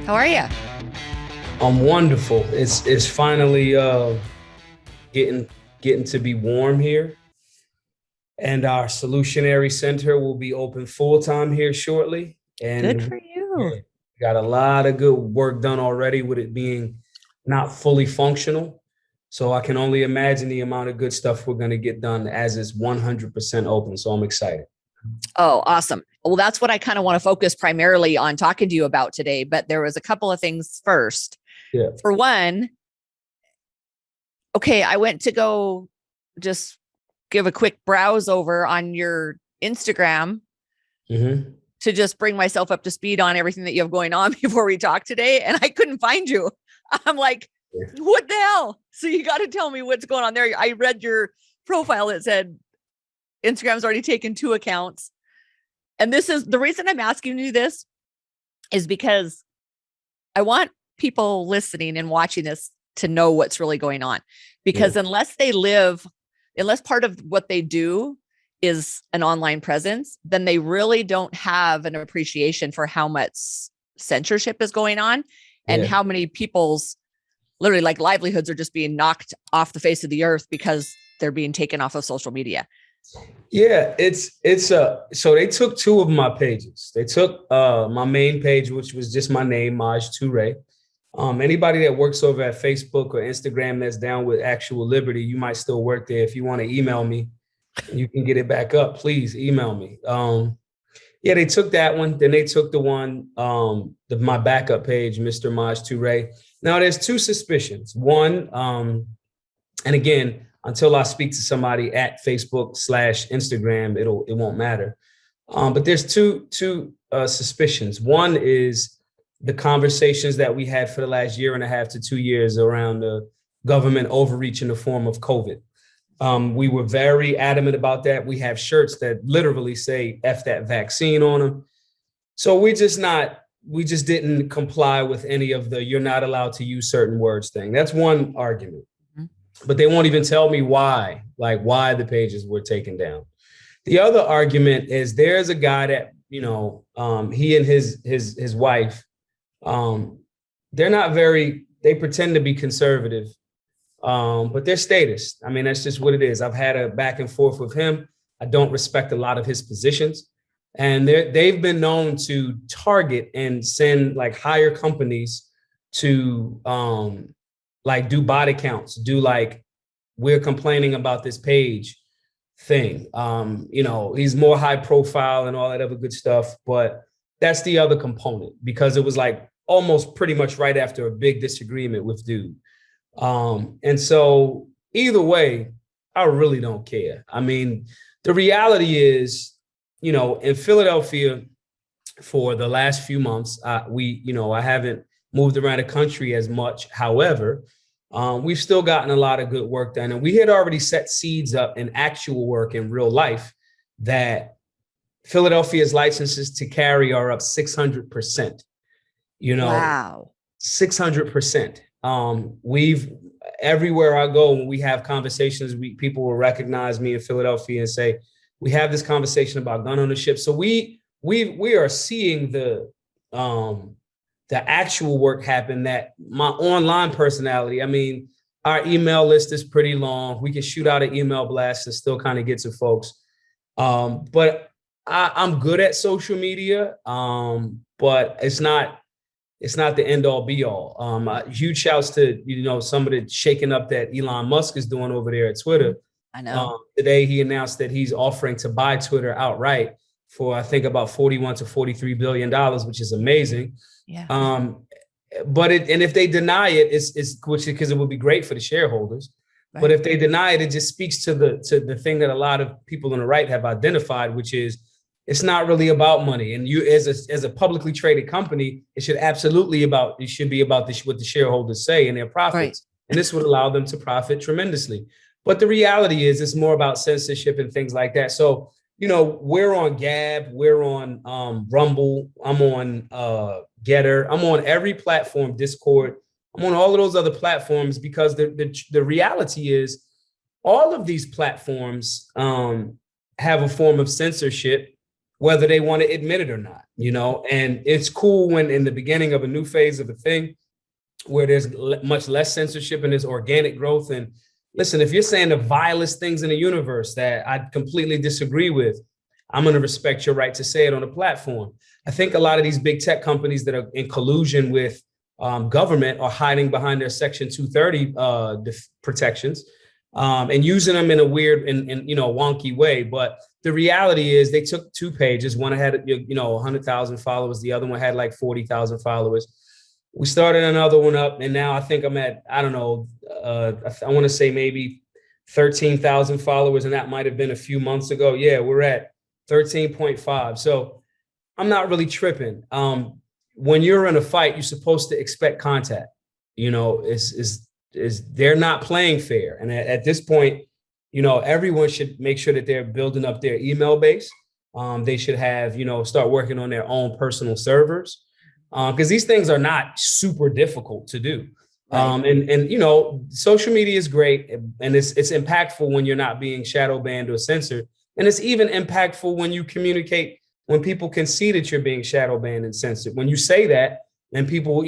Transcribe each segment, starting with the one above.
How are you? I'm wonderful. It's finally getting to be warm here, and our Solutionary Center will be open full time here shortly. And good for you. Yeah, got a lot of good work done already with it being not fully functional. So I can only imagine the amount of good stuff we're going to get done as it's 100% open. So I'm excited. Oh, awesome. Well, that's what I kind of want to focus primarily on talking to you about today. But there was a couple of things first. Yeah. For one, okay, I went to go just give a quick browse over on your Instagram to just bring myself up to speed on everything that you have going on before we talk today. And I couldn't find you. I'm like, what the hell? So you got to tell me what's going on there. I read your profile. It said Instagram's already taken 2 accounts. And this is the reason I'm asking you this is because I want people listening and watching this to know what's really going on. Because unless part of what they do is an online presence, then they really don't have an appreciation for how much censorship is going on and how many people's literally like livelihoods are just being knocked off the face of the earth because they're being taken off of social media. Yeah, so they took 2 of my pages. They took my main page, which was just my name, Maj Toure. Anybody that works over at Facebook or Instagram that's down with actual liberty, you might still work there. If you want to email me, you can get it back up. Please email me. They took that one. Then they took the one, my backup page, Mr. Maj Toure. Now there's 2 suspicions. One, and again, until I speak to somebody at Facebook/Instagram, it won't matter. But there's two suspicions. One is the conversations that we had for the last 1.5 to 2 years around the government overreach in the form of COVID. We were very adamant about that. We have shirts that literally say F that vaccine on them. So we just didn't comply with any of the you're not allowed to use certain words thing. That's one argument. But they won't even tell me why the pages were taken down. The other argument is there's a guy that, he and his wife, they pretend to be conservative, but they're statist. I mean, that's just what it is. I've had a back and forth with him. I don't respect a lot of his positions. And they've been known to target and send like hire companies to do body counts, we're complaining about this page thing. He's more high profile and all that other good stuff, but that's the other component because it was like almost pretty much right after a big disagreement with dude. And so either way, I really don't care. I mean, the reality is, in Philadelphia for the last few months, I haven't moved around the country as much. However, we've still gotten a lot of good work done. And we had already set seeds up in actual work in real life that Philadelphia's licenses to carry are up 600%. Wow. 600%. Everywhere I go, when we have conversations, people will recognize me in Philadelphia and say, we have this conversation about gun ownership. So we are seeing the actual work happen that my online personality, I mean, our email list is pretty long. We can shoot out an email blast and still kind of get to folks. But I'm good at social media, but it's not the end all be all. Huge shouts to, some of the shaking up that Elon Musk is doing over there at Twitter. I know. Today he announced that he's offering to buy Twitter outright for, I think, about $41 to $43 billion, which is amazing. Yeah. But if they deny it, it's because it would be great for the shareholders. Right. But if they deny it, it just speaks to the thing that a lot of people on the right have identified, which is it's not really about money. And you, as a publicly traded company, it should be about what the shareholders say and their profits. Right. And this would allow them to profit tremendously. But the reality is it's more about censorship and things like that. So, we're on Gab, we're on Rumble, I'm on Getter, I'm on every platform, Discord, I'm on all of those other platforms because the reality is all of these platforms have a form of censorship whether they want to admit it or not, and it's cool when in the beginning of a new phase of a thing where there's much less censorship and there's organic growth. And listen, if you're saying the vilest things in the universe that I completely disagree with, I'm going to respect your right to say it on a platform. I think a lot of these big tech companies that are in collusion with government are hiding behind their Section 230 protections and using them in a weird and wonky way. But the reality is they took 2 pages. One had 100,000 followers. The other one had like 40,000 followers. We started another one up, and now I think I'm at, I don't know, I want to say maybe 13,000 followers, and that might have been a few months ago. Yeah, we're at 13.5. So I'm not really tripping. When you're in a fight, you're supposed to expect contact. They're not playing fair. And at this point, everyone should make sure that they're building up their email base. They should have, start working on their own personal servers. Because these things are not super difficult to do. Right. And social media is great, and it's impactful when you're not being shadow banned or censored. And it's even impactful when you communicate, when people can see that you're being shadow banned and censored. When you say that, and people,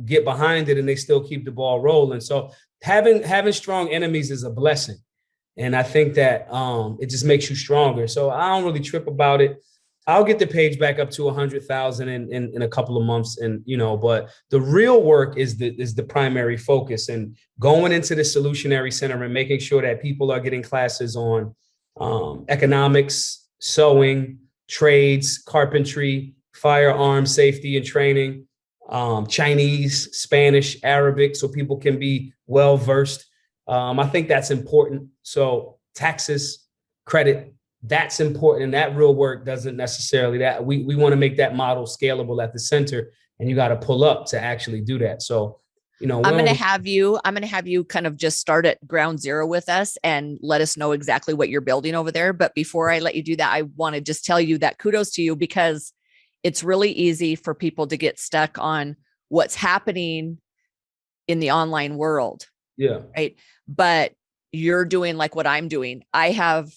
get behind it and they still keep the ball rolling. So having strong enemies is a blessing. And I think that it just makes you stronger. So I don't really trip about it. I'll get the page back up to 100,000 in a couple of months. And, but the real work is the primary focus, and going into the Solutionary Center and making sure that people are getting classes on economics, sewing, trades, carpentry, firearms, safety and training, Chinese, Spanish, Arabic, so people can be well-versed. I think that's important. So taxes, credit, that's important. And that real work doesn't necessarily, that we want to make that model scalable at the center, and you got to pull up to actually do that. So, I'm going to have you kind of just start at ground zero with us and let us know exactly what you're building over there. But before I let you do that, I want to just tell you that kudos to you, because it's really easy for people to get stuck on what's happening in the online world. Yeah. Right. But you're doing like what I'm doing. I've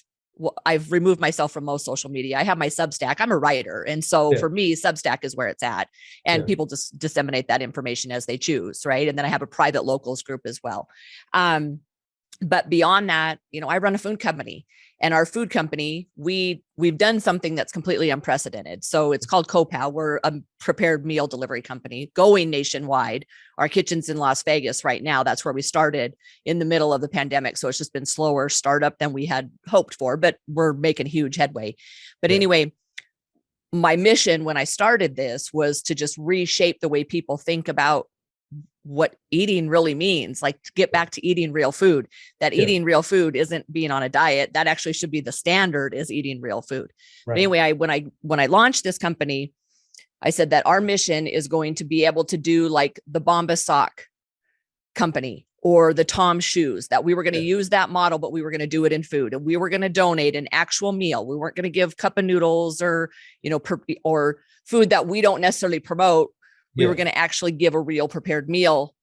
removed myself from most social media. I have my Substack. I'm a writer. And so for me, Substack is where it's at. And people just disseminate that information as they choose. Right. And then I have a private locals group as well. But beyond that, I run a food company, and our food company, we've done something that's completely unprecedented. So it's called QUOTABLES. We're a prepared meal delivery company going nationwide. Our kitchen's in Las Vegas right now. That's where we started in the middle of the pandemic. So it's just been slower startup than we had hoped for, but we're making huge headway. But anyway, my mission when I started this was to just reshape the way people think about what eating really means, like to get back to eating real food, that eating real food isn't being on a diet. That actually should be the standard, is eating real food. Right. But anyway, when I launched this company, I said that our mission is going to be able to do like the Bomba sock company or the Tom shoes, that we were going to use that model, but we were going to do it in food, and we were going to donate an actual meal. We weren't going to give cup of noodles or, or food that we don't necessarily promote. We were going to actually give a real prepared meal,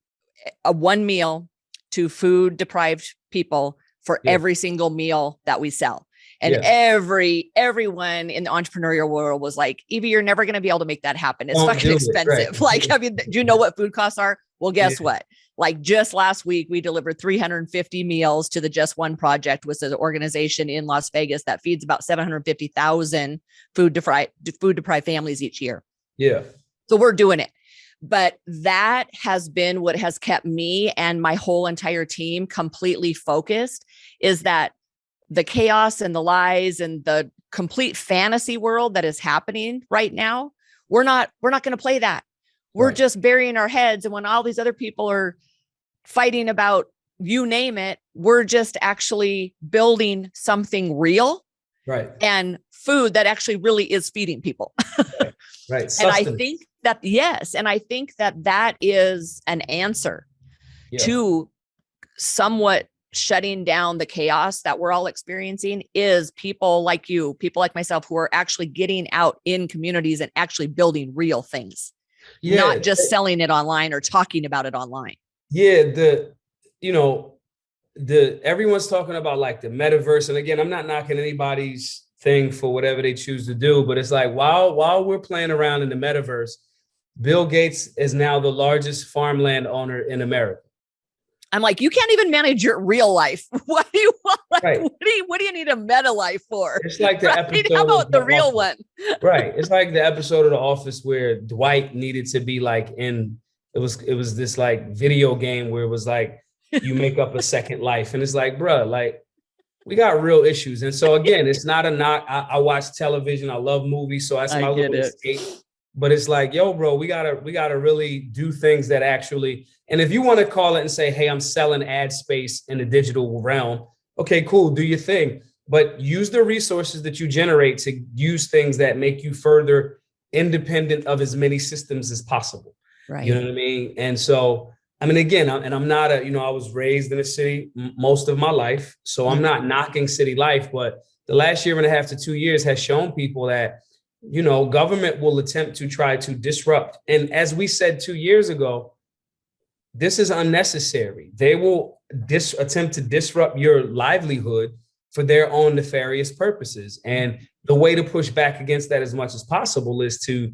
one meal to food deprived people for every single meal that we sell. And everyone in the entrepreneurial world was like, Evie, you're never going to be able to make that happen. It's fucking expensive. Right. Like, do you know what food costs are? Well, guess what? Like just last week, we delivered 350 meals to the Just One Project, which is an organization in Las Vegas that feeds about 750,000 food deprived families each year. Yeah. So we're doing it. But that has been what has kept me and my whole entire team completely focused, is that the chaos and the lies and the complete fantasy world that is happening right now, we're not going to play that. We're just burying our heads. And when all these other people are fighting about, you name it, we're just actually building something real. Right. And food that actually really is feeding people. Right. And I think that, and I think that is an answer to somewhat shutting down the chaos that we're all experiencing, is people like you, people like myself, who are actually getting out in communities and actually building real things, not just selling it online or talking about it online. Yeah. Everyone's talking about like the metaverse. And again, I'm not knocking anybody's thing for whatever they choose to do. But it's like, while we're playing around in the metaverse, Bill Gates is now the largest farmland owner in America. I'm like, you can't even manage your real life. What do you want? Like, right. What do you need a meta life for? It's like the episode. How about the real one? Right. It's like the episode of The Office where Dwight needed to be like it was this like video game where it was like you make up a second life. And it's like, bruh, like we got real issues. And so again, it's not a knock. I watch television. I love movies. So that's my little escape. But it's like, yo, bro, we gotta really do things that actually, and if you want to call it and say, hey, I'm selling ad space in the digital realm, okay, cool, do your thing. But use the resources that you generate to use things that make you further independent of as many systems as possible. Right. You know what I mean? And so, I mean, again, I'm not I was raised in a city most of my life, so I'm not knocking city life, but the last year and a half to 2 years has shown people that, government will attempt to try to disrupt. And as we said 2 years ago, this is unnecessary. They will attempt to disrupt your livelihood for their own nefarious purposes. And the way to push back against that as much as possible is to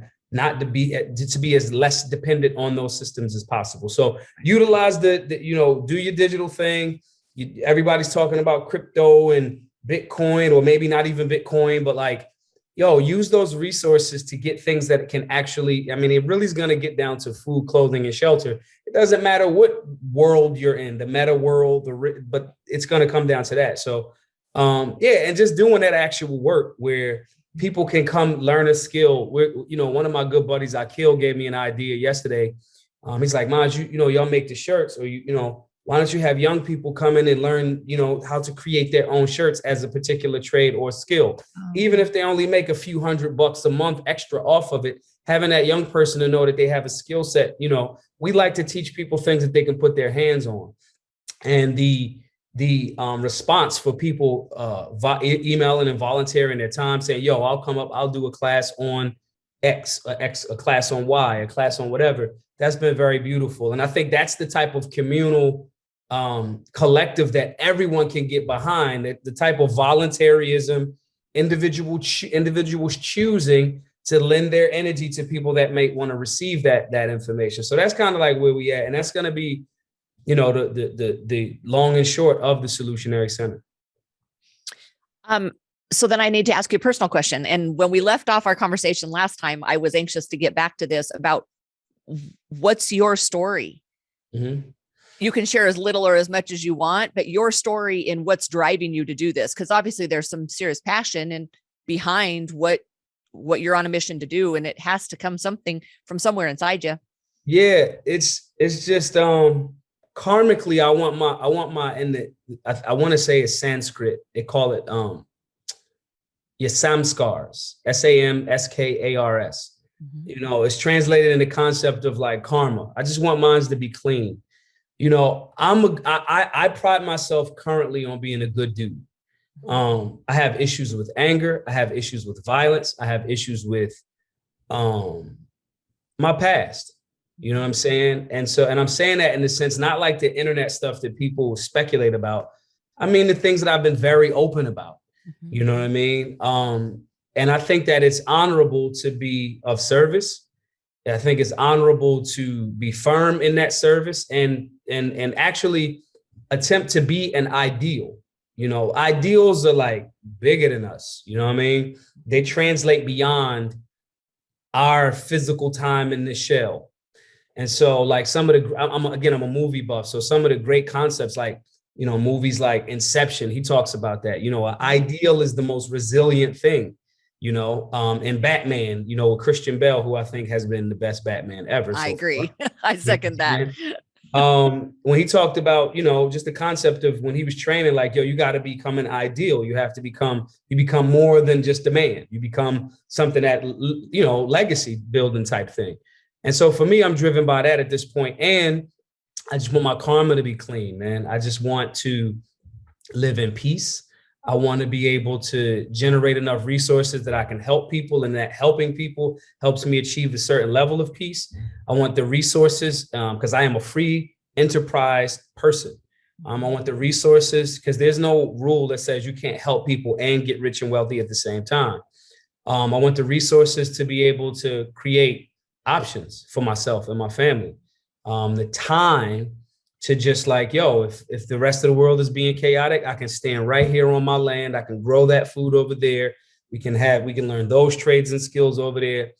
be as less dependent on those systems as possible. So utilize do your digital thing. Everybody's talking about crypto and Bitcoin, or maybe not even Bitcoin, but like, use those resources to get things that can actually, I mean, it really is going to get down to food, clothing, and shelter. It doesn't matter what world you're in, the meta world, but it's going to come down to that. So, and just doing that actual work where people can come learn a skill. One of my good buddies, Akil, gave me an idea yesterday. He's like, Maj, y'all make the shirts, or why don't you have young people come in and learn, how to create their own shirts as a particular trade or skill, even if they only make a few $100 a month extra off of it, having that young person to know that they have a skill set. We like to teach people things that they can put their hands on. And the response for people emailing and volunteering their time saying, yo, I'll come up, I'll do a class on X, a class on Y, a class on whatever. That's been very beautiful. And I think that's the type of communal collective that everyone can get behind, the type of voluntarism, individuals choosing to lend their energy to people that may want to receive that information. So that's kind of like where we at. And that's going to be, the long and short of the Solutionary Center. So then I need to ask you a personal question. And when we left off our conversation last time, I was anxious to get back to this about what's your story? Mm-hmm. You can share as little or as much as you want, but your story in what's driving you to do this, because obviously there's some serious passion and behind what you're on a mission to do, and it has to come something from somewhere inside you. Yeah, it's just karmically, I want to say it's Sanskrit. They call it your samskars, SAMSKARS. Mm-hmm. It's translated in the concept of like karma. I just want mine to be clean. I pride myself currently on being a good dude. I have issues with anger. I have issues with violence. I have issues with my past. You know what I'm saying? And I'm saying that in the sense, not like the internet stuff that people speculate about. I mean, the things that I've been very open about. Mm-hmm. You know what I mean? And I think that it's honorable to be of service. I think it's honorable to be firm in that service and actually attempt to be an ideal. Ideals are like bigger than us. You know what I mean? They translate beyond our physical time in the shell. And so like some of I'm a movie buff. So some of the great concepts, like, movies like Inception, he talks about that, an ideal is the most resilient thing, and Batman, Christian Bale, who I think has been the best Batman ever. I agree. I second that. When he talked about, just the concept of when he was training, like, you got to become an ideal. You have to become more than just a man. You become something that, legacy building type thing. And so for me, I'm driven by that at this point. And I just want my karma to be clean, man. I just want to live in peace. I want to be able to generate enough resources that I can help people, and that helping people helps me achieve a certain level of peace. I want the resources because I am a free enterprise person. I want the resources, because there's no rule that says you can't help people and get rich and wealthy at the same time. I want the resources to be able to create options for myself and my family. The time to just like, yo, if the rest of the world is being chaotic, I can stand right here on my land. I can grow that food over there. We can learn those trades and skills over there,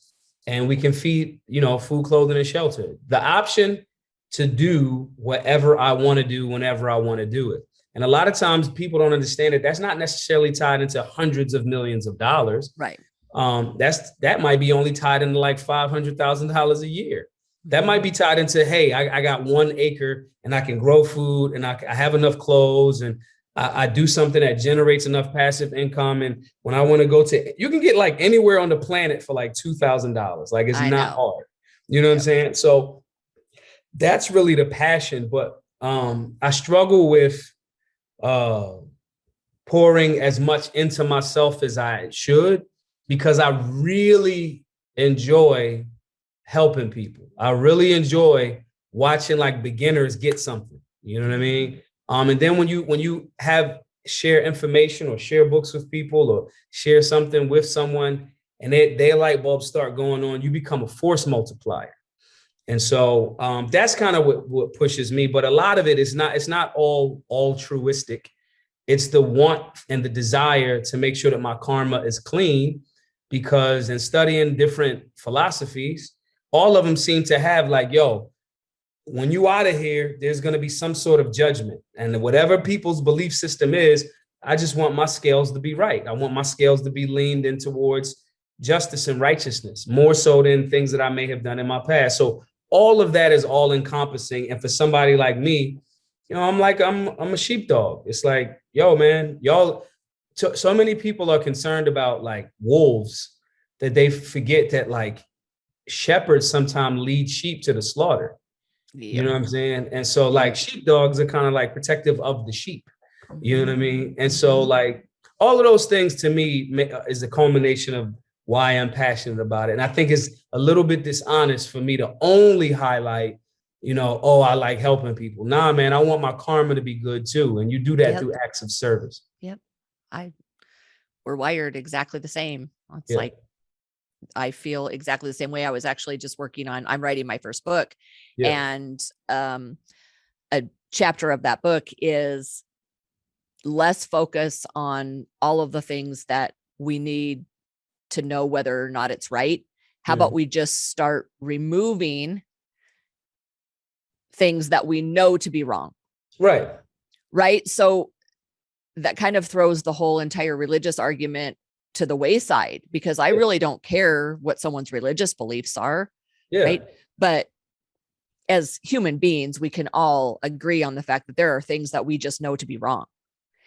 and we can feed, food, clothing, and shelter. The option to do whatever I want to do whenever I want to do it. And a lot of times people don't understand that that's not necessarily tied into hundreds of millions of dollars. Right. That might be only tied into like $500,000 a year. That might be tied into, hey, I got 1 acre and I can grow food and I have enough clothes and I do something that generates enough passive income. And when I want to go you can get like anywhere on the planet for like $2,000. Like it's not hard. You know what I'm saying? So that's really the passion. But I struggle with pouring as much into myself as I should, because I really enjoy helping people. I really enjoy watching like beginners get something, you know what I mean? And then when you share information or share books with people or share something with someone and their light bulbs start going on, you become a force multiplier. And so that's kind of what pushes me. But a lot of it is it's not all altruistic. It's the want and the desire to make sure that my karma is clean, because in studying different philosophies, all of them seem to have like, yo, when you out of here, there's going to be some sort of judgment. And whatever people's belief system is, I just want my scales to be right. I want my scales to be leaned in towards justice and righteousness, more so than things that I may have done in my past. So all of that is all encompassing. And for somebody like me, I'm a sheepdog. It's like, yo, man, y'all, so many people are concerned about like wolves that they forget that like shepherds sometimes lead sheep to the slaughter. Yep. You know what I'm saying? And so like sheepdogs are kind of like protective of the sheep. You know what I mean? And so like all of those things to me is a culmination of why I'm passionate about it. And I think it's a little bit dishonest for me to only highlight, I like helping people. Nah, man, I want my karma to be good too. And you do that through acts of service. Yep. We're wired exactly the same. It's like, I feel exactly the same way. I was actually just I'm writing my first book, and a chapter of that book is less focus on all of the things that we need to know whether or not it's right. How about we just start removing things that we know to be wrong? Right. Right. So that kind of throws the whole entire religious argument to the wayside, because I really don't care what someone's religious beliefs are. Yeah. Right. But as human beings, we can all agree on the fact that there are things that we just know to be wrong.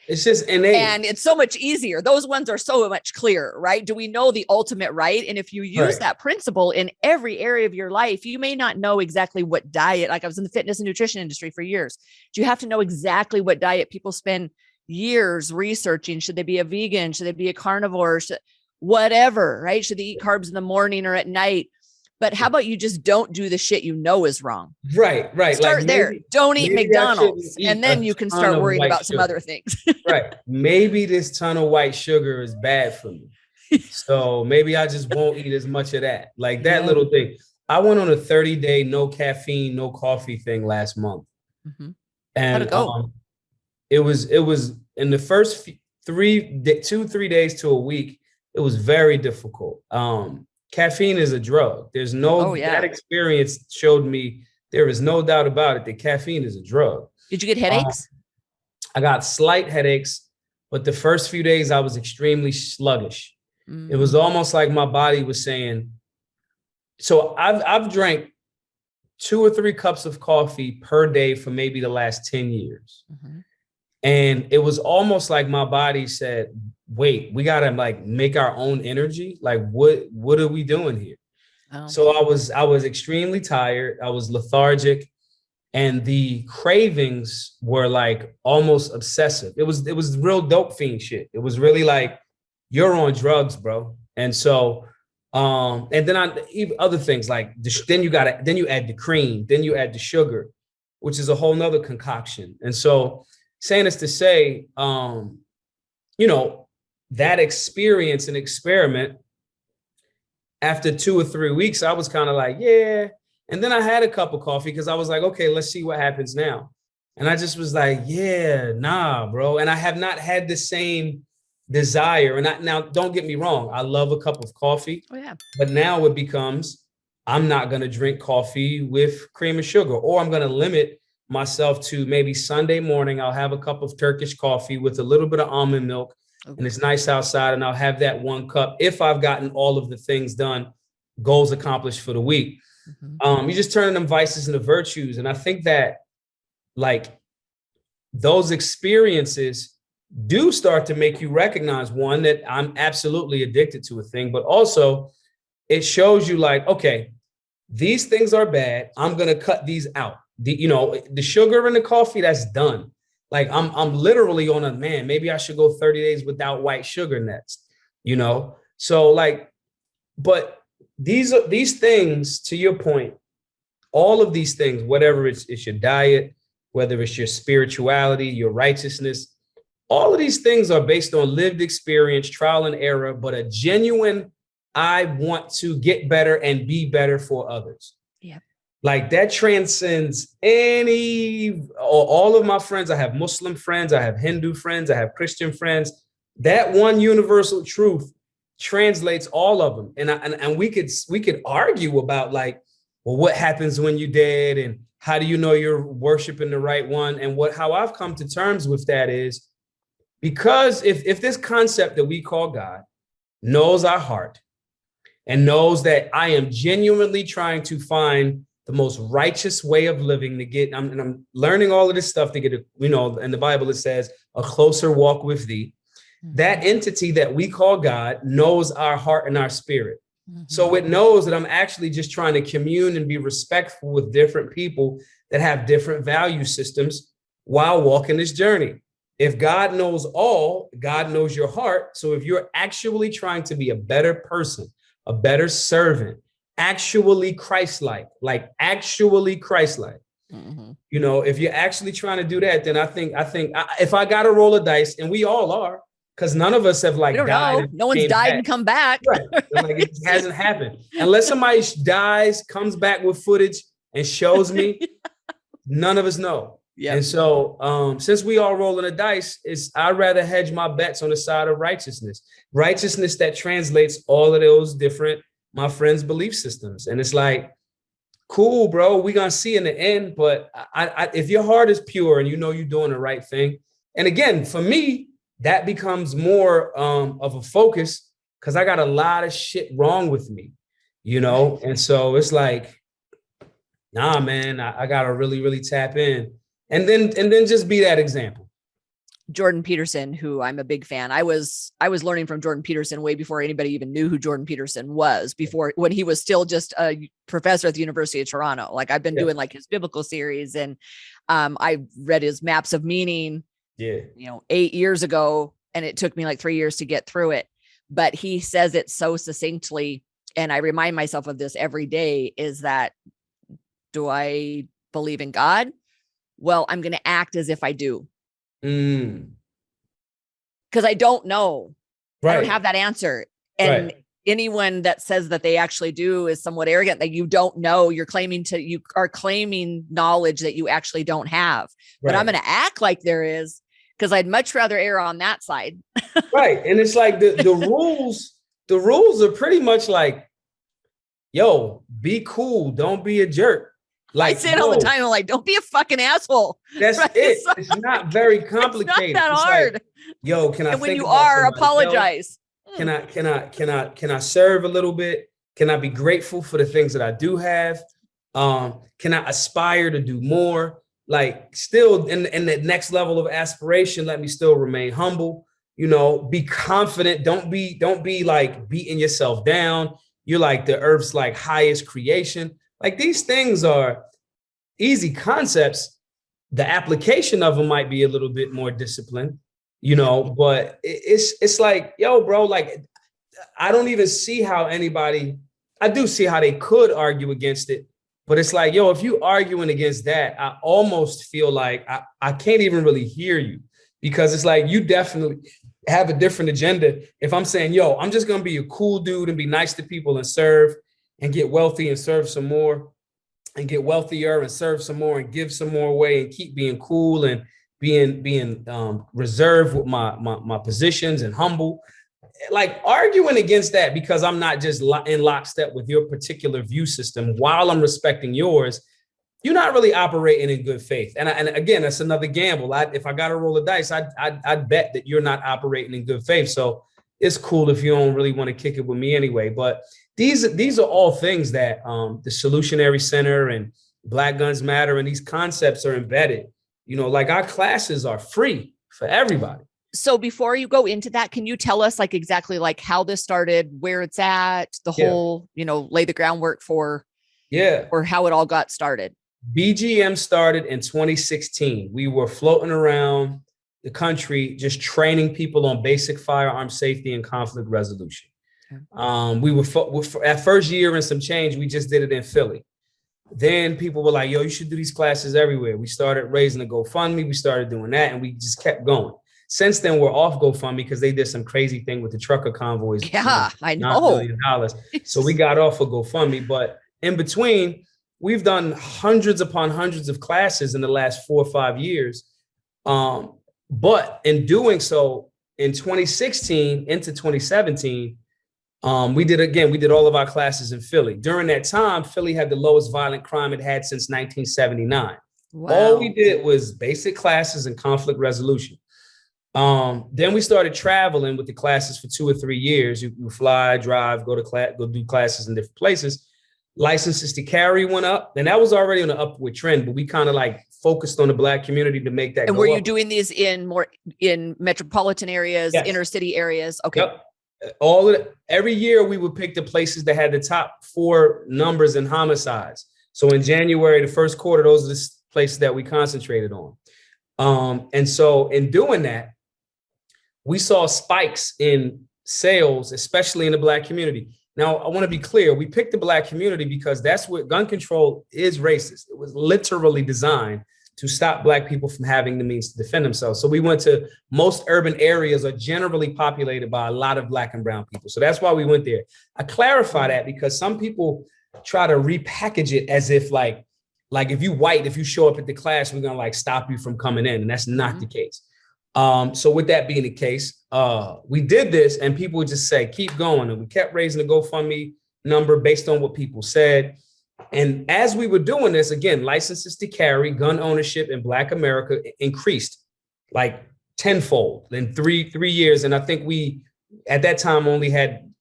It's just innate. And it's so much easier. Those ones are so much clearer, right? Do we know the ultimate right? And if you use that principle in every area of your life, you may not know exactly what diet, like I was in the fitness and nutrition industry for years. Do you have to know exactly what diet people spend years researching? Should they be a vegan? Should they be a carnivore? Whatever, right? Should they eat carbs in the morning or at night? But how about you just don't do the shit you know is wrong? Right. Start like there. Don't eat McDonald's. And then you can start worrying about some other things. Right. Maybe this ton of white sugar is bad for me. So maybe I just won't eat as much of that. Like that little thing. I went on a 30-day no caffeine, no coffee thing last month. Mm-hmm. And how'd it go? It was in the first 3 days to a week. It was very difficult. Caffeine is a drug. There's that experience showed me there is no doubt about it that caffeine is a drug. Did you get headaches? I got slight headaches, but the first few days I was extremely sluggish. It was almost like my body was saying, so I've drank 2 or 3 cups of coffee per day for maybe the last 10 years. Mm-hmm. And it was almost like my body said, wait, we got to like make our own energy. Like, what are we doing here? Oh. So I was extremely tired. I was lethargic, and the cravings were like almost obsessive. It was real dope fiend shit. It was really like, you're on drugs, bro. And so, and then even other things like then you add the cream, then you add the sugar. which is a whole nother concoction. And so saying this to say, that experience and experiment, after 2 or 3 weeks, I was kind of like, yeah. And then I had a cup of coffee because I was like, okay, let's see what happens now. And I just was like, yeah, nah, bro. And I have not had the same desire. And now don't get me wrong. I love a cup of coffee. Oh, yeah. But now it becomes, I'm not going to drink coffee with cream and sugar, or I'm going to limit myself to maybe Sunday morning. I'll have a cup of Turkish coffee with a little bit of almond milk. And it's nice outside, and I'll have that 1 cup if I've gotten all of the things done, goals accomplished for the week. You're just turning them vices into virtues. And I think that like those experiences do start to make you recognize, one, that I'm absolutely addicted to a thing, but also it shows you like, okay, these things are bad. I'm going to cut these out. The sugar in the coffee, that's done. Like I'm literally on a, man, maybe I should go 30 days without white sugar next, So like, but these things, to your point, all of these things, whatever it's your diet, whether it's your spirituality, your righteousness, all of these things are based on lived experience, trial and error, but a genuine, I want to get better and be better for others. Yeah. Like that transcends all of my friends. I have Muslim friends, I have Hindu friends, I have Christian friends. That one universal truth translates all of them. And we could argue about like, well, what happens when you're dead, and how do you know you're worshiping the right one? And how I've come to terms with that is, because if this concept that we call God knows our heart and knows that I am genuinely trying to find the most righteous way of living to get, and I'm learning all of this stuff to get, in the Bible, it says a closer walk with thee. That entity that we call God knows our heart and our spirit. So it knows that I'm actually just trying to commune and be respectful with different people that have different value systems while walking this journey. If God knows all, God knows your heart. So if you're actually trying to be a better person, a better servant, actually Christ-like, if you're actually trying to do that, then I think if I got to roll a dice, and we all are, because none of us have like died. No one's died and come back. Right. Like it hasn't happened. Unless somebody dies, comes back with footage and shows me, none of us know. Yeah. And so since we all rolling the dice, I'd rather hedge my bets on the side of righteousness that translates all of those different, my friends' belief systems. And it's like, cool, bro, we're going to see in the end. But if your heart is pure and you're doing the right thing. And again, for me, that becomes more of a focus because I got a lot of shit wrong with me, And so it's like, nah, man, I got to really, really tap in and then just be that example. Jordan Peterson, who I'm a big fan. I was learning from Jordan Peterson way before anybody even knew who Jordan Peterson was, when he was still just a professor at the University of Toronto. Like I've been doing like his biblical series, and I read his Maps of Meaning, 8 years ago, and it took me like 3 years to get through it. But he says it so succinctly, and I remind myself of this every day, is that, do I believe in God? Well, I'm going to act as if I do. Because I don't know. Right. I don't have that answer. And anyone that says that they actually do is somewhat arrogant, that you don't know. You are claiming knowledge that you actually don't have. But I'm going to act like there is, because I'd much rather err on that side. Right. And it's like the rules are pretty much like, yo, be cool. Don't be a jerk. Like, I say it all the time. I'm like, don't be a fucking asshole. That's right? It. It's not very complicated. It's not that hard. Like, yo, can I? And when you are, apologize. Can I serve a little bit? Can I be grateful for the things that I do have? Can I aspire to do more? Like, still in the next level of aspiration, let me still remain humble. Be confident. Don't be like beating yourself down. You're like the earth's like highest creation. Like, these things are easy concepts. The application of them might be a little bit more disciplined, but it's like, yo, bro, like, I don't even see how I do see how they could argue against it, But it's like, yo, if you arguing against that, I almost feel like I can't even really hear you, because it's like you definitely have a different agenda. If I'm saying, yo, I'm just going to be a cool dude and be nice to people and serve and get wealthy and serve some more and get wealthier and serve some more and give some more away and keep being cool and being reserved with my positions and humble, like arguing against that because I'm not just in lockstep with your particular view system while I'm respecting yours, you're not really operating in good faith. And again, that's another gamble. If I got to roll the dice, I'd bet that you're not operating in good faith. So it's cool if you don't really want to kick it with me anyway. But these are all things that the Solutionary Center and Black Guns Matter and these concepts are embedded. You know, like our classes are free for everybody. So before you go into that, can you tell us like exactly like how this started, where it's at, the whole, you know, lay the groundwork for, or how it all got started? BGM started in 2016. We were floating around the country, just training people on basic firearm safety and conflict resolution. Okay. We were at first year and some change, we just did it in Philly. Then people were like, yo, you should do these classes everywhere. We started raising a GoFundMe. We started doing that and we just kept going. Since then, we're off GoFundMe because they did some crazy thing with the trucker convoys. Yeah, I know. $9 million. So we got off of GoFundMe. But in between, we've done hundreds upon hundreds of classes in the last 4 or 5 years. But in doing so, in 2016 into 2017, we did all of our classes in Philly. During that time, Philly had the lowest violent crime it had since 1979. Wow. All we did was basic classes and conflict resolution. Then we started traveling with the classes for 2 or 3 years. You fly, drive, go do classes in different places. Licenses to carry went up, and that was already on an upward trend, but we kind of like focused on the Black community to make that. And were you doing these in metropolitan areas, inner city areas? Okay. Yep. Every year we would pick the places that had the top 4 numbers in homicides. So in January, the first quarter, those are the places that we concentrated on. And so in doing that, we saw spikes in sales, especially in the Black community. Now, I want to be clear. We picked the Black community because that's what gun control is racist. It was literally designed to stop Black people from having the means to defend themselves. So we went to most urban areas are generally populated by a lot of Black and brown people. So that's why we went there. I clarify that because some people try to repackage it as if like if you show up at the class, we're going to like stop you from coming in. And that's not the case. So with that being the case, we did this and people would just say, keep going. And we kept raising the GoFundMe number based on what people said. And as we were doing this, again, licenses to carry, gun ownership in Black America increased like tenfold in three years. And I think we, at that time,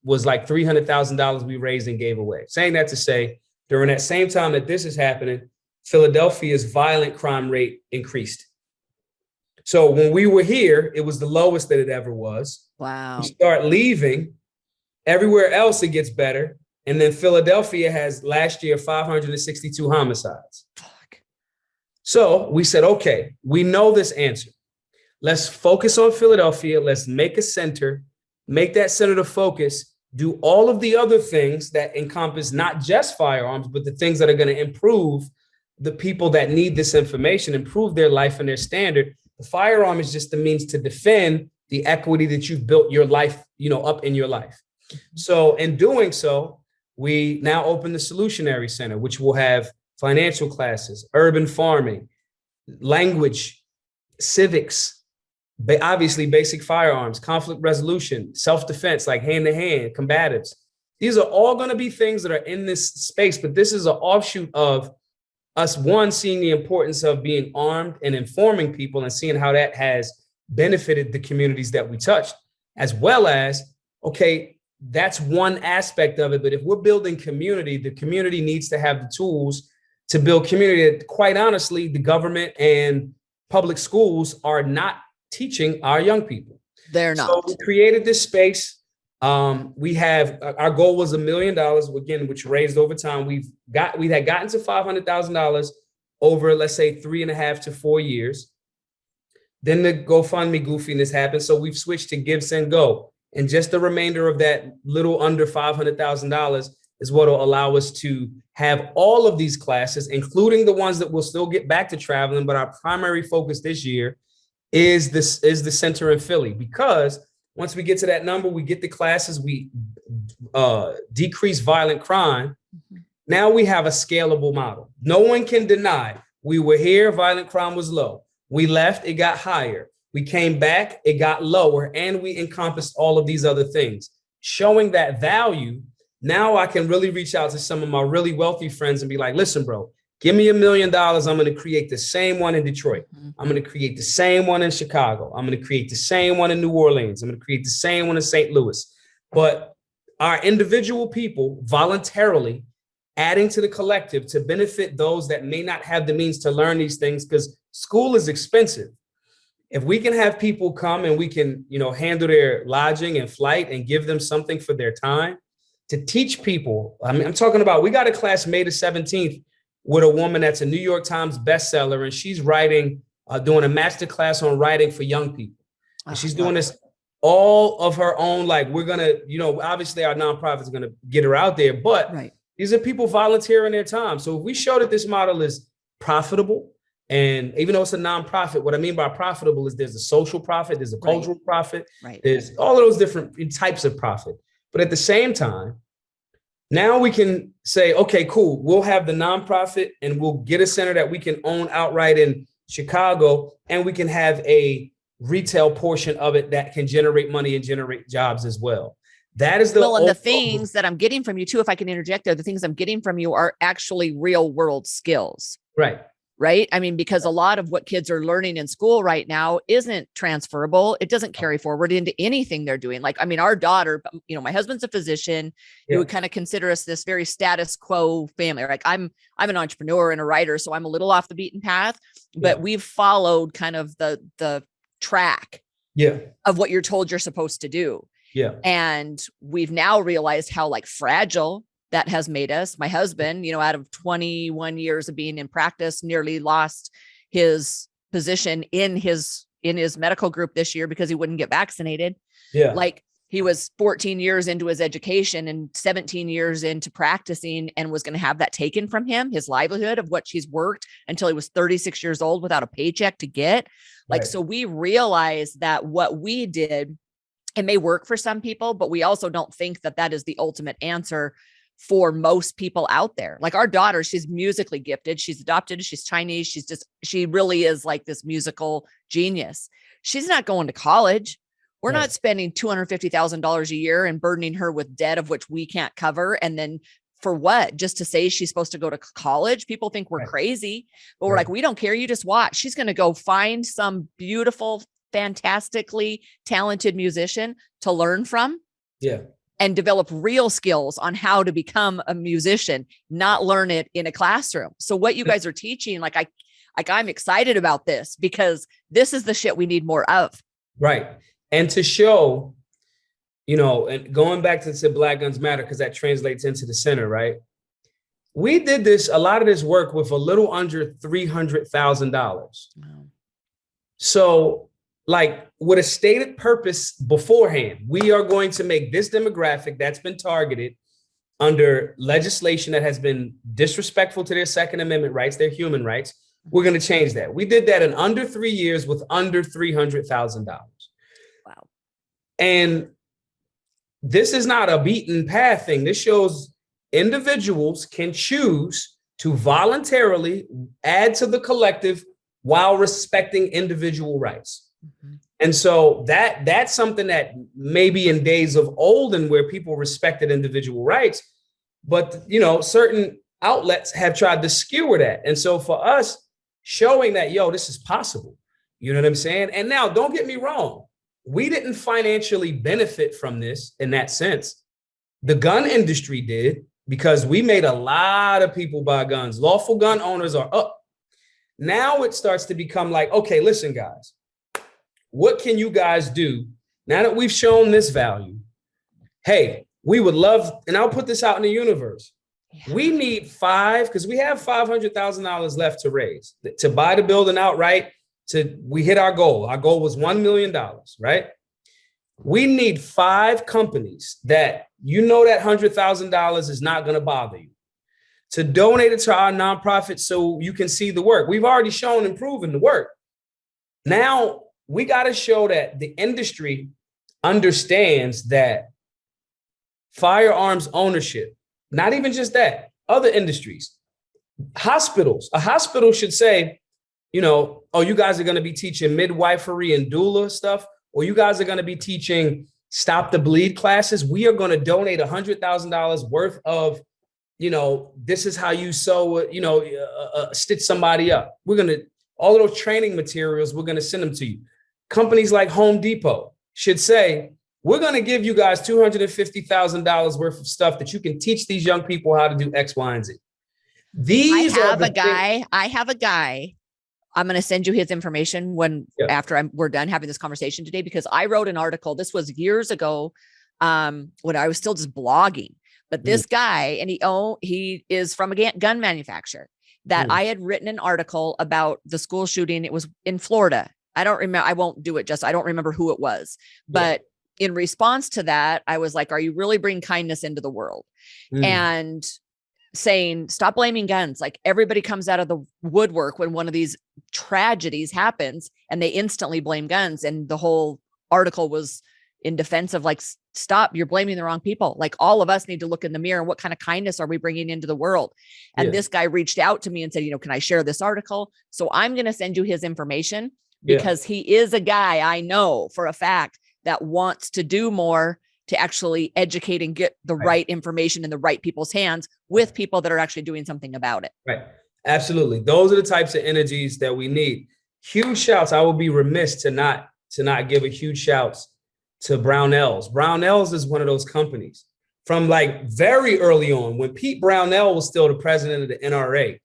was like $300,000 we raised and gave away. Saying that to say, during that same time that this is happening, Philadelphia's violent crime rate increased. So when we were here, it was the lowest that it ever was. Wow. We start leaving, everywhere else it gets better. And then Philadelphia has last year 562 homicides. Fuck. So we said, okay, we know this answer. Let's focus on Philadelphia. Let's make a center, make that center the focus, do all of the other things that encompass not just firearms, but the things that are going to improve the people that need this information, improve their life and their standard. The firearm is just the means to defend the equity that you've built your life, up in your life. So in doing so, we now open the Solutionary Center, which will have financial classes, urban farming, language, civics, obviously basic firearms, conflict resolution, self-defense, like hand-to-hand, combatives. These are all going to be things that are in this space, but this is an offshoot of us, one, seeing the importance of being armed and informing people and seeing how that has benefited the communities that we touched, as well as, okay, that's one aspect of it. But if we're building community, the community needs to have the tools to build community that, quite honestly, the government and public schools are not teaching our young people. They're not. So we created this space. We have, our goal was $1 million, again, which raised over time. We had gotten to $500,000 over, let's say, 3.5 to 4 years. Then the GoFundMe goofiness happened. So we've switched to Give, Send, Go. And just the remainder of that little under $500,000 is what will allow us to have all of these classes, including the ones that will still get back to traveling. But our primary focus this year is the center in Philly, because once we get to that number, we get the classes, we decrease violent crime. Now we have a scalable model. No one can deny we were here, violent crime was low. We left, it got higher. We came back, it got lower, and we encompassed all of these other things. Showing that value, now I can really reach out to some of my really wealthy friends and be like, listen, bro, give me $1 million. I'm going to create the same one in Detroit. I'm going to create the same one in Chicago. I'm going to create the same one in New Orleans. I'm going to create the same one in St. Louis. But our individual people voluntarily adding to the collective to benefit those that may not have the means to learn these things, because school is expensive. If we can have people come and we can, handle their lodging and flight and give them something for their time to teach people. I mean, I'm talking about, we got a class May the 17th with a woman that's a New York Times bestseller, and she's writing, doing a master class on writing for young people. And she's doing this all of her own. Like, we're going to, obviously our nonprofit is going to get her out there, but these are people volunteering their time. So if we show that this model is profitable, and even though it's a nonprofit, what I mean by profitable is there's a social profit, there's a cultural profit, there's all of those different types of profit. But at the same time, now we can say, okay, cool, we'll have the nonprofit and we'll get a center that we can own outright in Chicago, and we can have a retail portion of it that can generate money and generate jobs as well. That is and the things that I'm getting from you too, if I can interject there, the things I'm getting from you are actually real world skills. Right. I mean, because a lot of what kids are learning in school right now isn't transferable. It doesn't carry forward into anything they're doing. Like, I mean, our daughter, my husband's a physician. You would kind of consider us this very status quo family. Like, I'm an entrepreneur and a writer, so I'm a little off the beaten path, but we've followed kind of the track of what you're told you're supposed to do. And we've now realized how fragile that has made us. My husband, out of 21 years of being in practice, nearly lost his position in his medical group this year because he wouldn't get vaccinated. Like, he was 14 years into his education and 17 years into practicing, and was going to have that taken from him, his livelihood of what he's worked until he was 36 years old without a paycheck to get. So we realized that what we did, it may work for some people, but we also don't think that that is the ultimate answer for most people out there. Like, our daughter, she's musically gifted. She's adopted. She's Chinese. She really is like this musical genius. She's not going to college. We're not spending $250,000 a year and burdening her with debt of which we can't cover. And then for what? Just to say she's supposed to go to college? People think we're crazy, but we're like, we don't care. You just watch. She's going to go find some beautiful, fantastically talented musician to learn from. And develop real skills on how to become a musician, not learn it in a classroom. So what you guys are teaching, I'm excited about this, because this is the shit we need more of. And to show, and going back to Black Guns Matter, because that translates into the center, right? We did a lot of this work with a little under $300,000. So, with a stated purpose beforehand, we are going to make this demographic that's been targeted under legislation that has been disrespectful to their Second Amendment rights, their human rights. We're going to change that. We did that in under 3 years with under $300,000. Wow. And this is not a beaten path thing. This shows individuals can choose to voluntarily add to the collective while respecting individual rights. And so that's something that maybe in days of olden where people respected individual rights, but certain outlets have tried to skewer that. And so for us, showing that, this is possible, you know what I'm saying? And now, don't get me wrong, we didn't financially benefit from this in that sense. The gun industry did, because we made a lot of people buy guns. Lawful gun owners are up. Now it starts to become like, okay, listen, guys, what can you guys do now that we've shown this value? Hey, we would love, and I'll put this out in the universe. We need because we have $500,000 left to raise, to buy the building outright. We hit our goal. Our goal was $1 million, right? We need 5 companies that that $100,000 is not going to bother you to donate it to our nonprofit so you can see the work. We've already shown and proven the work. Now we got to show that the industry understands that firearms ownership, not even just that, other industries, hospitals, a hospital should say, oh, you guys are going to be teaching midwifery and doula stuff, or you guys are going to be teaching stop the bleed classes. We are going to donate $100,000 worth of, this is how you sew, stitch somebody up. We're going to, all of those training materials, we're going to send them to you. Companies like Home Depot should say, we're going to give you guys $250,000 worth of stuff that you can teach these young people how to do X, Y, and Z. I have a guy. I'm going to send you his information after we're done having this conversation today, because I wrote an article. This was years ago when I was still just blogging. But this guy, and he is from a gun manufacturer, that I had written an article about the school shooting. It was in Florida. I don't remember. I won't do it just. I don't remember who it was. But in response to that, I was like, are you really bringing kindness into the world? And saying, stop blaming guns. Like, everybody comes out of the woodwork when one of these tragedies happens and they instantly blame guns. And the whole article was in defense of like, stop, you're blaming the wrong people. Like, all of us need to look in the mirror and what kind of kindness are we bringing into the world? And this guy reached out to me and said, can I share this article? So I'm going to send you his information, because he is a guy I know for a fact that wants to do more to actually educate and get the right information in the right people's hands with people that are actually doing something about it. Right. Absolutely. Those are the types of energies that we need. Huge shouts. I would be remiss to not give a huge shouts to Brownells. Brownells is one of those companies from like very early on, when Pete Brownell was still the president of the NRA.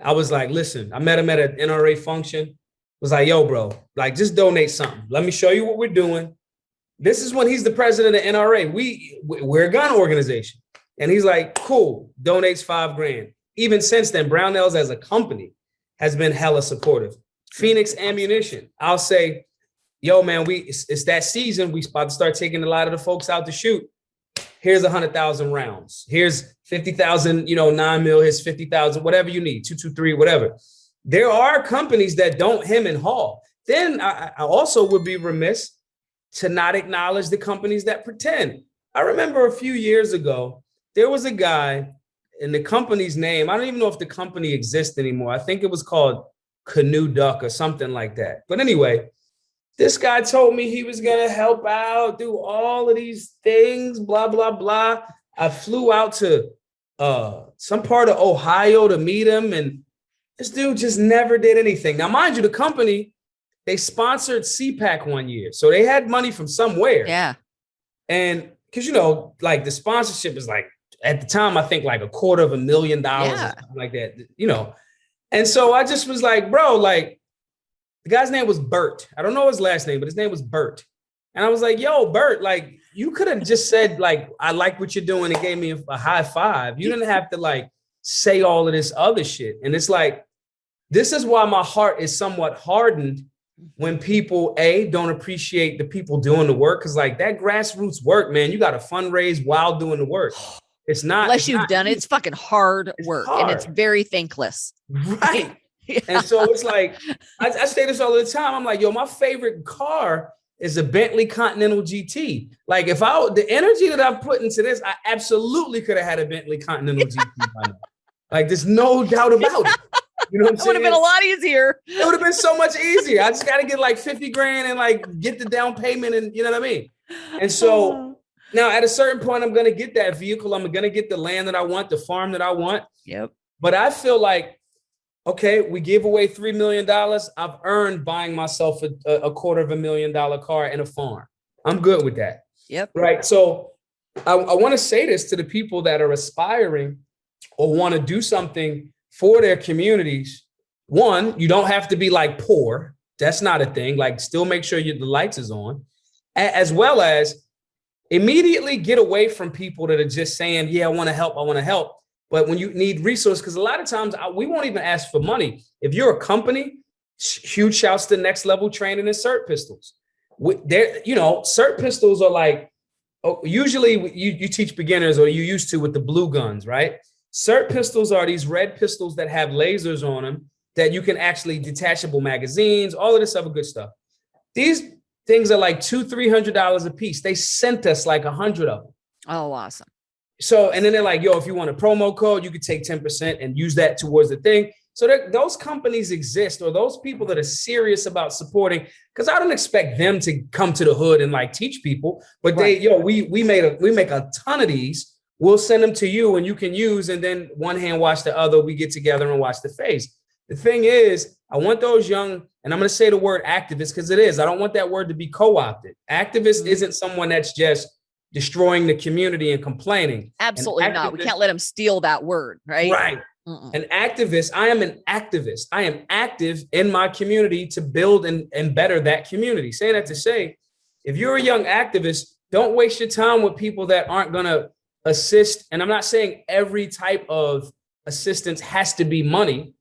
I was like, listen, I met him at an NRA function. Was like, yo, bro, like, just donate something. Let me show you what we're doing. This is when he's the president of NRA. We're a gun organization. And he's like, cool, donates $5,000. Even since then, Brownells as a company has been hella supportive. Phoenix Ammunition, I'll say, yo, man, it's that season. We about to start taking a lot of the folks out to shoot. Here's 100,000 rounds. Here's 50,000, 9 mil, here's 50,000, whatever you need, 223, whatever. There are companies that don't hem and haw. Then I also would be remiss to not acknowledge the companies that pretend. I remember a few years ago, there was a guy, and the company's name, I don't even know if the company exists anymore. I think it was called Canoe Duck or something like that. But anyway, this guy told me he was going to help out, do all of these things, blah, blah, blah. I flew out to some part of Ohio to meet him, and this dude just never did anything. Now, mind you, the company, they sponsored CPAC one year. So they had money from somewhere. Yeah. And because, like, the sponsorship is like, at the time, I think like $250,000 or something like that, And so I just was like, bro, like, the guy's name was Bert. I don't know his last name, but his name was Bert. And I was like, yo, Bert, like, you could have just said, like, I like what you're doing and gave me a high five. You didn't have to, like, say all of this other shit. And it's like, this is why my heart is somewhat hardened when people, don't appreciate the people doing the work. Cause like that grassroots work, man, you got to fundraise while doing the work. It's not. Unless you've done it, it's fucking hard work. And it's very thankless. Right. And so it's like, I say this all the time. I'm like, yo, my favorite car is a Bentley Continental GT. Like, if the energy that I've put into this, I absolutely could have had a Bentley Continental GT by now. Like, there's no doubt about it. You know what I'm saying? It would have been a lot easier. It would have been so much easier. I just got to get like 50 grand and like get the down payment, and you know what I mean? And so now at a certain point, I'm going to get that vehicle. I'm going to get the land that I want, the farm that I want. Yep. But I feel like, okay, we gave away $3 million. I've earned buying myself a $250,000 car and a farm. I'm good with that. Yep. Right. So I want to say this to the people that are aspiring or want to do something for their communities. One, you don't have to be like poor. That's not a thing. Like, still make sure the lights is on, as well as immediately get away from people that are just saying, yeah, I want to help. But when you need resources, because a lot of times we won't even ask for money. If you're a company, huge shouts to Next Level Training and Cert Pistols. there, cert pistols are like, usually you teach beginners, or you used to, with the blue guns, right? Cert pistols are these red pistols that have lasers on them that you can actually detachable magazines, all of this other good stuff. These things are like $200-$300 a piece. They sent us like 100 of them. Oh, awesome. So, and then they're like, yo, if you want a promo code, you could take 10% and use that towards the thing. So those companies exist, or those people that are serious about supporting, because I don't expect them to come to the hood and like teach people, but right. we make a ton of these. We'll send them to you and you can use, and then one hand wash the other. We get together and watch the face. The thing is, I want those young, and I'm going to say the word activist because it is. I don't want that word to be co-opted. Activist isn't someone that's just destroying the community and complaining. Absolutely not. We can't let them steal that word, right? Right. An activist. I am an activist. I am active in my community to build and better that community. Saying that to say, if you're a young activist, don't waste your time with people that aren't going to assist. And I'm not saying every type of assistance has to be money,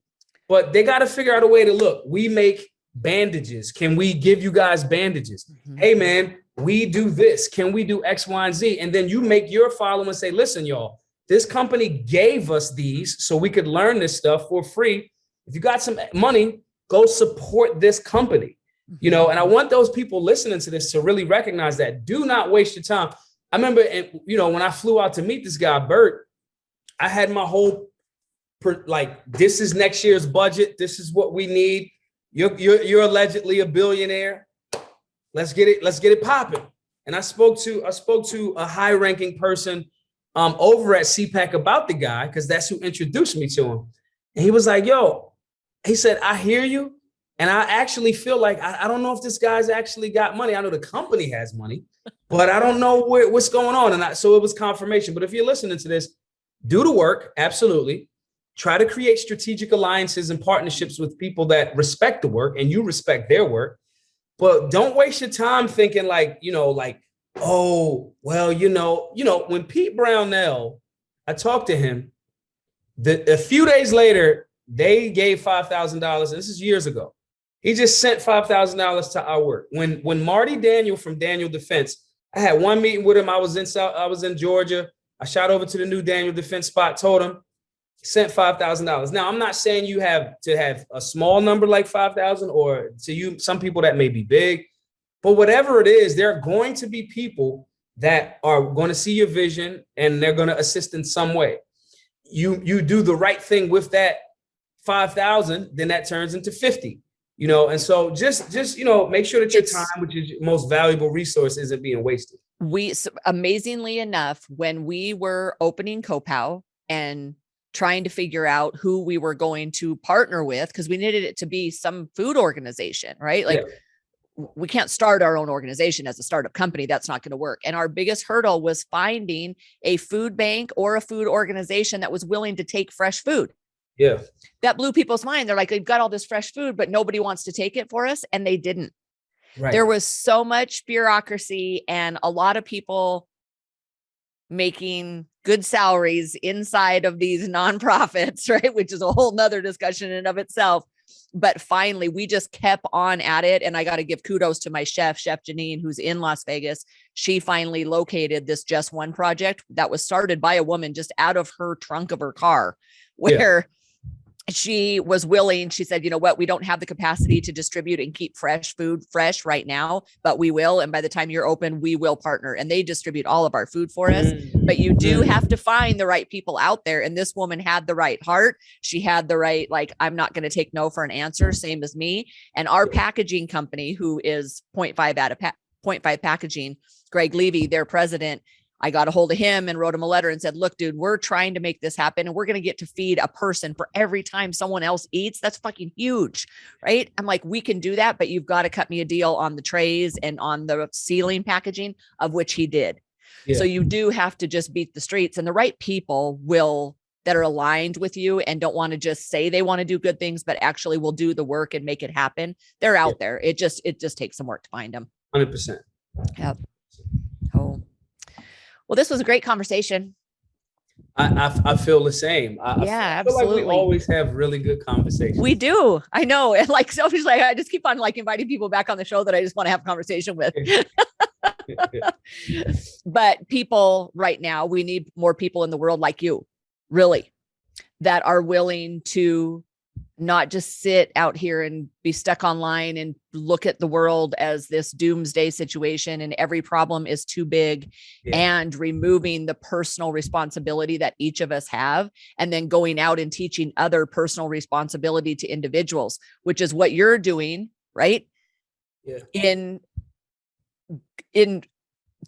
but they got to figure out a way to look. We make bandages. Can we give you guys bandages? Mm-hmm. Hey, man, we do this. Can we do X, Y, and Z? And then you make your following and say, listen, y'all, this company gave us these so we could learn this stuff for free. If you got some money, go support this company. And I want those people listening to this to really recognize that. Do not waste your time. I remember, when I flew out to meet this guy, Bert, I had my whole, this is next year's budget. This is what we need. You're allegedly a billionaire. Let's get it popping. And I spoke to a high-ranking person over at CPAC about the guy, because that's who introduced me to him. And he was like, yo, he said, I hear you. And I actually feel like, I don't know if this guy's actually got money. I know the company has money, but I don't know what's going on. And so it was confirmation. But if you're listening to this, do the work. Absolutely. Try to create strategic alliances and partnerships with people that respect the work and you respect their work. But don't waste your time thinking oh, well, when Pete Brownell, I talked to him, a few days later, they gave $5,000. This is years ago. He just sent $5,000 to our work. When Marty Daniel from Daniel Defense, I had one meeting with him. I was in Georgia. I shot over to the new Daniel Defense spot, told him, sent $5,000. Now, I'm not saying you have to have a small number like 5,000, or to you, some people that may be big. But whatever it is, there are going to be people that are going to see your vision and they're going to assist in some way. You do the right thing with that 5,000, then that turns into 50. And so just make sure that your time, which is your most valuable resource, isn't being wasted. We, amazingly enough, when we were opening Copow and trying to figure out who we were going to partner with, because we needed it to be some food organization, right? We can't start our own organization as a startup company. That's not going to work. And our biggest hurdle was finding a food bank or a food organization that was willing to take fresh food. Yeah. That blew people's mind. They're like, they've got all this fresh food, but nobody wants to take it for us. And they didn't. Right. There was so much bureaucracy and a lot of people making good salaries inside of these nonprofits, right? Which is a whole nother discussion in and of itself. But finally, we just kept on at it. And I got to give kudos to my chef Janine, who's in Las Vegas. She finally located this Just One project that was started by a woman just out of her trunk of her car, where she was willing. She said, you know what, we don't have the capacity to distribute and keep fresh food fresh right now, but we will. And by the time you're open, we will partner. And they distribute all of our food for us. But you do have to find the right people out there. And this woman had the right heart. She had the right, I'm not going to take no for an answer, same as me. And our packaging company, who is 0.5 packaging, Greg Levy, their president, I got a hold of him and wrote him a letter and said, look, dude, we're trying to make this happen. And we're going to get to feed a person for every time someone else eats. That's fucking huge. Right. I'm like, we can do that, but you've got to cut me a deal on the trays and on the ceiling packaging, of which he did. Yeah. So you do have to just beat the streets, and the right people that are aligned with you and don't want to just say they want to do good things, but actually will do the work and make it happen. They're out there. It just takes some work to find them. 100%. Yep. Oh. Well, this was a great conversation. I feel the same. I feel absolutely. like we always have really good conversations. We do. I know. And like selfishly, I just keep on like inviting people back on the show that I just want to have a conversation with. But people right now, we need more people in the world like you, really, that are willing to not just sit out here and be stuck online and look at the world as this doomsday situation and every problem is too big, and removing the personal responsibility that each of us have, and then going out and teaching other personal responsibility to individuals, which is what you're doing, right? In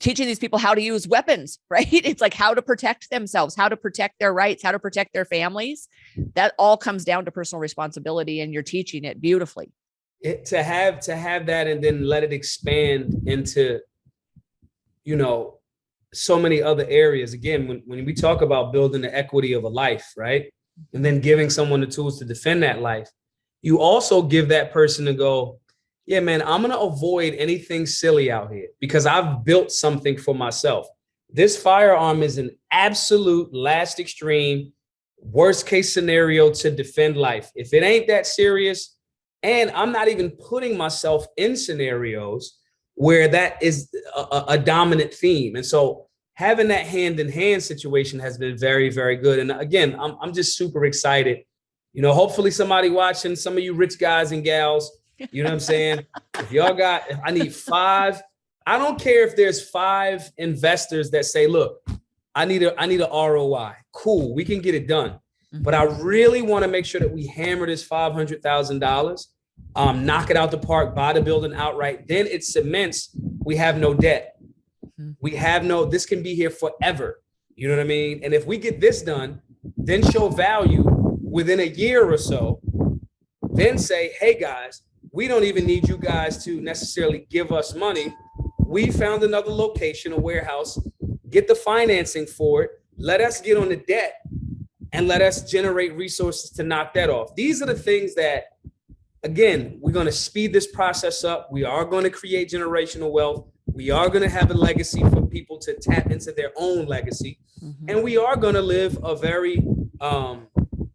teaching these people how to use weapons, right? It's like how to protect themselves, how to protect their rights, how to protect their families. That all comes down to personal responsibility, and you're teaching it beautifully. To have that and then let it expand into, so many other areas. Again, when we talk about building the equity of a life, right? And then giving someone the tools to defend that life, you also give that person to go, yeah, man, I'm going to avoid anything silly out here because I've built something for myself. This firearm is an absolute last extreme, worst case scenario to defend life. If it ain't that serious, and I'm not even putting myself in scenarios where that is a dominant theme. And so having that hand in hand situation has been very, very good. And again, I'm just super excited. Hopefully somebody watching, some of you rich guys and gals, you know what I'm saying? If I need 5, I don't care if there's 5 investors that say, look, I need a ROI. Cool. We can get it done. But I really want to make sure that we hammer this $500,000, knock it out the park, buy the building outright. Then it cements, we have no debt. This can be here forever. You know what I mean? And if we get this done, then show value within a year or so, then say, hey guys, we don't even need you guys to necessarily give us money. We found another location, a warehouse, get the financing for it. Let us get on the debt and let us generate resources to knock that off. These are the things that, again, we're going to speed this process up. We are going to create generational wealth. We are going to have a legacy for people to tap into their own legacy. And we are going to live a very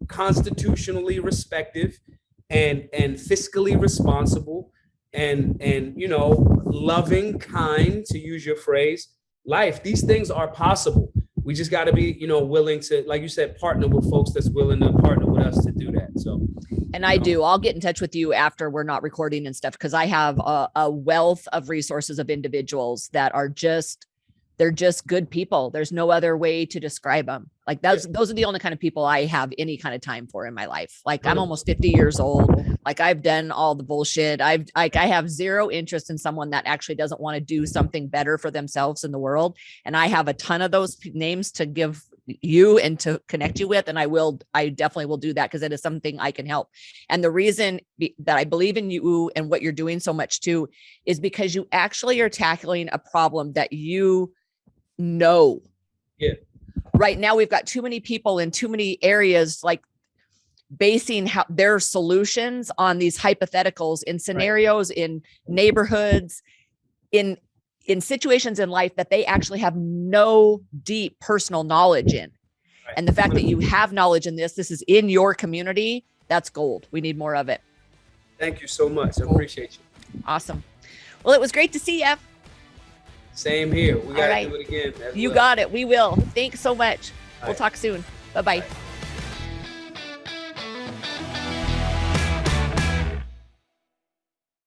constitutionally respective and fiscally responsible and loving, kind, to use your phrase, life. These things are possible. We just got to be, willing to, like you said, partner with folks that's willing to partner with us to do that. So, and I'll get in touch with you after we're not recording and stuff, because I have a wealth of resources of individuals that are they're just good people. There's no other way to describe them. Like those are the only kind of people I have any kind of time for in my life. Like I'm almost 50 years old. Like I've done all the bullshit. I have zero interest in someone that actually doesn't want to do something better for themselves in the world. And I have a ton of those names to give you and to connect you with. And I definitely will do that because it is something I can help. And the reason that I believe in you and what you're doing so much too, is because you actually are tackling a problem that you know. Yeah. Right now, we've got too many people in too many areas, like basing their solutions on these hypotheticals in scenarios, in neighborhoods, in situations in life that they actually have no deep personal knowledge in. Right. And the fact that you have knowledge in this is in your community, that's gold. We need more of it. Thank you so much. I appreciate you. Awesome. Well, it was great to see you. Same here. We got to do it again. You got it. We will. Thanks so much. We'll talk soon. Bye-bye.